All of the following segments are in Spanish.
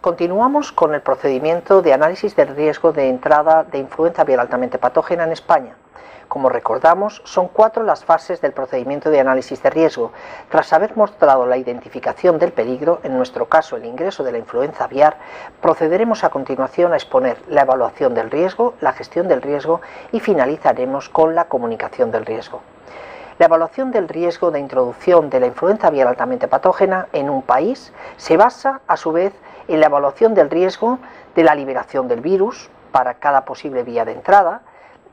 Continuamos con el procedimiento de análisis del riesgo de entrada de influenza aviar altamente patógena en España. Como recordamos, son 4 las fases del procedimiento de análisis de riesgo. Tras haber mostrado la identificación del peligro, en nuestro caso el ingreso de la influenza aviar, procederemos a continuación a exponer la evaluación del riesgo, la gestión del riesgo y finalizaremos con la comunicación del riesgo. La evaluación del riesgo de introducción de la influenza aviar altamente patógena en un país se basa, a su vez, en la evaluación del riesgo de la liberación del virus para cada posible vía de entrada,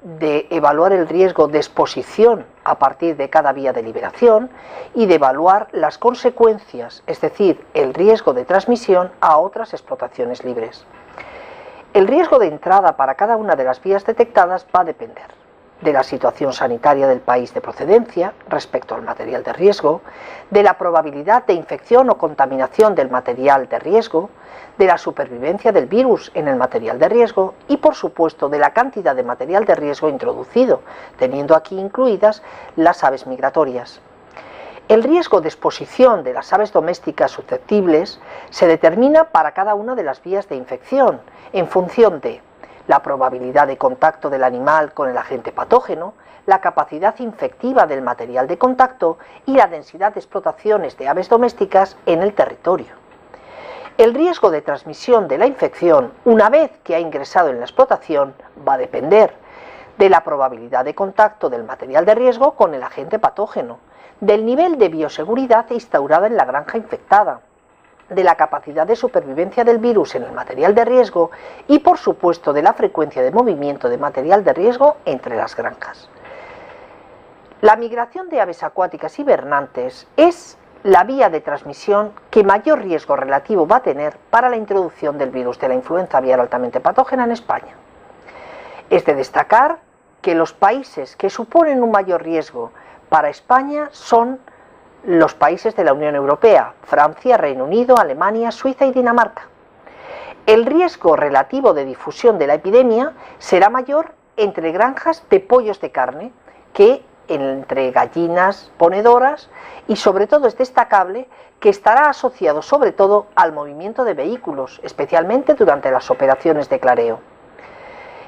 de evaluar el riesgo de exposición a partir de cada vía de liberación y de evaluar las consecuencias, es decir, el riesgo de transmisión a otras explotaciones libres. El riesgo de entrada para cada una de las vías detectadas va a depender de la situación sanitaria del país de procedencia respecto al material de riesgo, de la probabilidad de infección o contaminación del material de riesgo, de la supervivencia del virus en el material de riesgo y, por supuesto, de la cantidad de material de riesgo introducido, teniendo aquí incluidas las aves migratorias. El riesgo de exposición de las aves domésticas susceptibles se determina para cada una de las vías de infección en función de la probabilidad de contacto del animal con el agente patógeno, la capacidad infectiva del material de contacto y la densidad de explotaciones de aves domésticas en el territorio. El riesgo de transmisión de la infección, una vez que ha ingresado en la explotación, va a depender de la probabilidad de contacto del material de riesgo con el agente patógeno, del nivel de bioseguridad instaurada en la granja infectada, de la capacidad de supervivencia del virus en el material de riesgo y, por supuesto, de la frecuencia de movimiento de material de riesgo entre las granjas. La migración de aves acuáticas hibernantes es la vía de transmisión que mayor riesgo relativo va a tener para la introducción del virus de la influenza aviar altamente patógena en España. Es de destacar que los países que suponen un mayor riesgo para España son los países de la Unión Europea: Francia, Reino Unido, Alemania, Suiza y Dinamarca. El riesgo relativo de difusión de la epidemia será mayor entre granjas de pollos de carne que entre gallinas ponedoras y, sobre todo, es destacable que estará asociado sobre todo al movimiento de vehículos, especialmente durante las operaciones de clareo.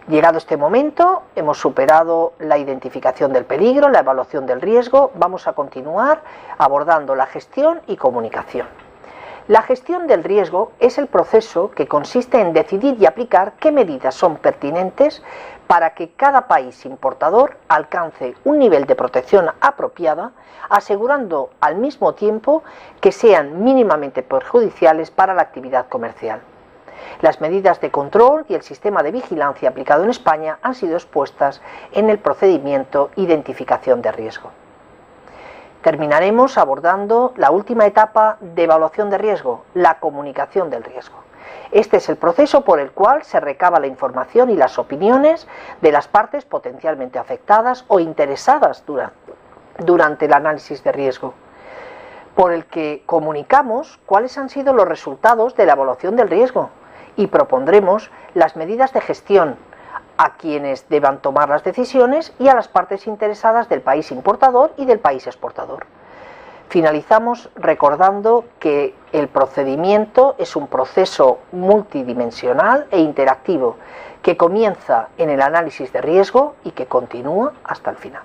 Llegado este momento, hemos superado la identificación del peligro, la evaluación del riesgo. Vamos a continuar abordando la gestión y comunicación. La gestión del riesgo es el proceso que consiste en decidir y aplicar qué medidas son pertinentes para que cada país importador alcance un nivel de protección apropiada, asegurando al mismo tiempo que sean mínimamente perjudiciales para la actividad comercial. Las medidas de control y el sistema de vigilancia aplicado en España han sido expuestas en el procedimiento Identificación de riesgo. Terminaremos abordando la última etapa de evaluación de riesgo, la comunicación del riesgo. Este es el proceso por el cual se recaba la información y las opiniones de las partes potencialmente afectadas o interesadas durante el análisis de riesgo, por el que comunicamos cuáles han sido los resultados de la evaluación del riesgo y propondremos las medidas de gestión a quienes deban tomar las decisiones y a las partes interesadas del país importador y del país exportador. Finalizamos recordando que el procedimiento es un proceso multidimensional e interactivo que comienza en el análisis de riesgo y que continúa hasta el final.